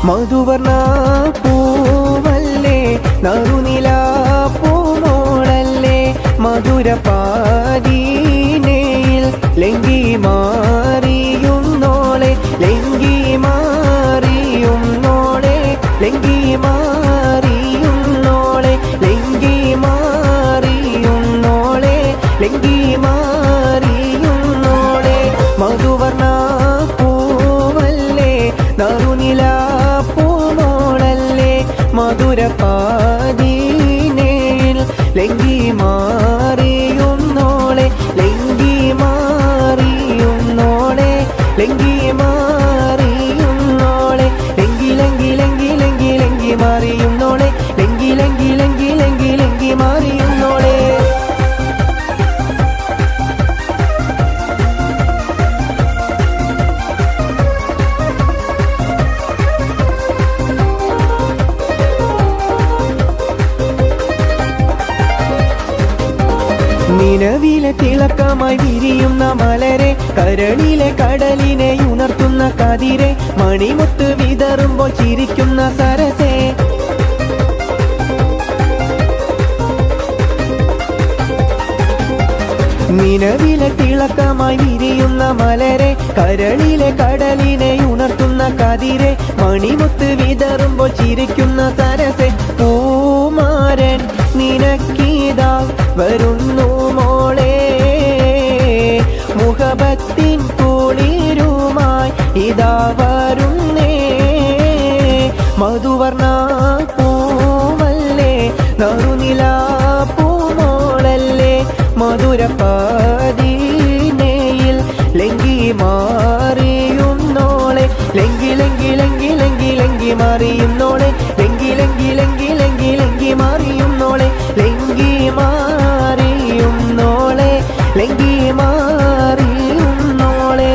മധുവർണ പൂവല്ലേ നറുനില പൂമോളല്ലേ മധുരപാദീനയിൽ ലംഘി മാറിയുന്നോളെ ലംഘി മാറിയുന്നോളെ ലംഘി മാറിയുന്നോളെ ലംഘി മാറിയുന്നോളെ ലംഘി മാറിയുന്നോളെ മധുവർണ പൂവല്ലേ നറുനില പൂമോളല്ലേ മധുരപാദീനയിൽ ലംഘി മാറിയുന്നോളെ ലംഘി മാറിയുന്നോളെ ലംഘി മാറിയുന്നോളെ ലംഘി ലംഘി ലംഘി ലംഘി ലംഘി മാറിയുന്നോളെ ലംഘി ലംഘി ലംഘി ലംഘി ലംഘി മാറിയുന്നോളെ നിലവിലെ തിളക്കമായി വിരിയുന്ന മലരെ കരളിലെ കടലിനെ ഉണർത്തുന്ന കതിരെ മണിമുത്ത് വിതറുമ്പോൾ ചിരിക്കുന്ന സരസേ നിലവിലെ തിളക്കമായി വിരിയുന്ന മലരെ കരളിലെ കടലിനെ ഉണർത്തുന്ന കതിരെ മണിമുത്ത് വിതറുമ്പോൾ ചിരിക്കുന്ന സരസേ പൂമാരൻ നിനക്കീതാ വരുന്നു മോളെ മുഹബത്തിൻ കുളിരുമായി ഇതാ വരുന്നേ മധുവർണ പൂവല്ലേ നറുനില പൂമോളല്ലേ മധുരപാദീനയിൽ ലംഘി മാറിയുന്നോളെ ലംഘി ലംഘി ലംഘി ലംഘി ലംഘി മാറിയുന്നോളെ ലംഘി ലംഘി ലംഘി ലംഘി ലംഘി മാറിയുന്നോളെ ലംഘി മാറിയുന്നോളെ ലംഘി മാറിയുന്നോളെ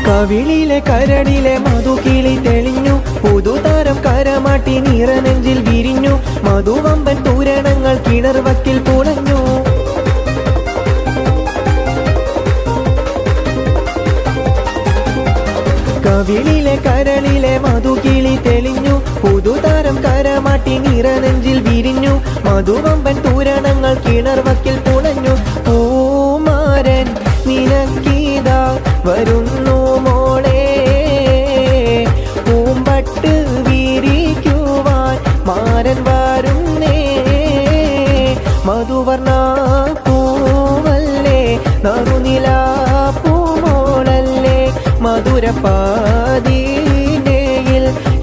കവിളിലെ കരടിലെ മധുകിളി തെളിഞ്ഞു പുതുതാരം കരമാട്ടി നിറനെഞ്ചിൽ വിരിഞ്ഞു മധുവമ്പൻ തൂരണങ്ങൾ കിണർവക്കിൽ പുളഞ്ഞു കവിളിലെ കരളിലെ മധുകിളി തെളിഞ്ഞു പുതുതാരം കരമാട്ടി നിറനെഞ്ചിൽ വിരിഞ്ഞു മധുവമ്പൻ തൂരണങ്ങൾ കിണർവക്കിൽ പുളഞ്ഞു പൂമാരൻ നിനക്കീതാ വരുന്നു മോളെ പൂമ്പട്ട് വിരിക്കുവാൻ മാരൻ വരുന്നേ മധുവർണ പൂവല്ലേ നറുനില പൂമോളല്ലേ മധുരപാദീനയിൽ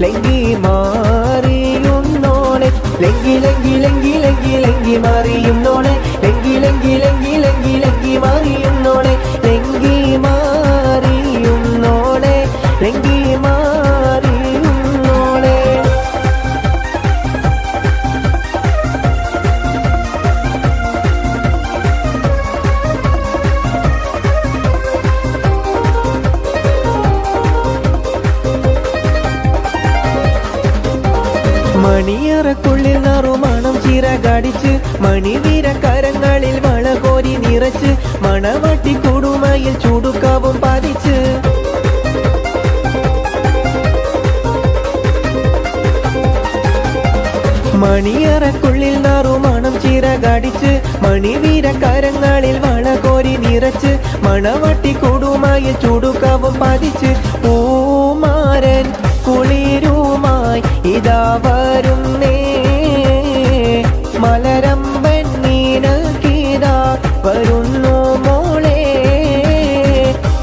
ലംഘി മാറിയുന്നോളെ ലംഘി ലംഘി ലംഘി ലംഘി ലംഘി മാറിയുന്നോളെ ലംഘി ലംഘി ലംഘി ലംഘി ലംഘി മാറിയുന്നോളെ ലംഘി മാറിയുന്നോളെ ലംഘി മാറിയുന്നോളെ മണിയറക്കുള്ളിൽ നറുമണം ചിറകടിച്ച് മണിവീര കരങ്ങളിൽ വളകോരി നിറച്ച് മണവട്ടി കുടുമയിൽ ചുടുക്കാവും പതിച്ച് മണിയറക്കുള്ളിൽ നറുമണം ചിറകടിച്ച് മണിവീര കരങ്ങളിൽ വളകോരി നിറച്ച് മണവട്ടി കുടുമയിൽ ചുടുക്കാവും പതിച്ച് പൂമാരൻ കുളിരുമായി ഇതാ വരുന്നേ മലരമ്പൻ നീനക്കീതാ വരുന്നു മോളെ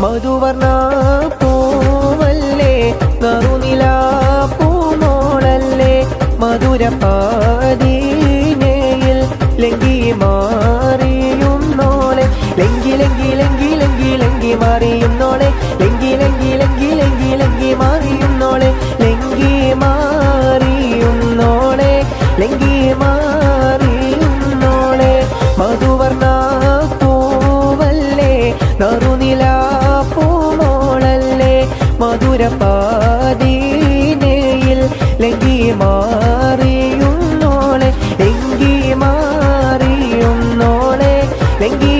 മധുവർണ പൂവല്ലേ നറുനില പൂമോളല്ലേ മധുരപാദീനയിൽ ലംഘി മാറിയുന്നോളെ ലംഘി ലംഘി ലംഘി ലംഘി ലംഘി മാറിയുന്നോളെ ലംഘി ലംഘി ലംഘി ലംഘി ലംഘി മാറിയുന്നോളെ ലംഘി മാറിയുന്നോളെ ലംഘി മാറിയുന്നോളെ മധുവർണ പൂവല്ലേ നറുനില പൂമോളല്ലേ മധുരപാദീനയിൽ ലങ്കി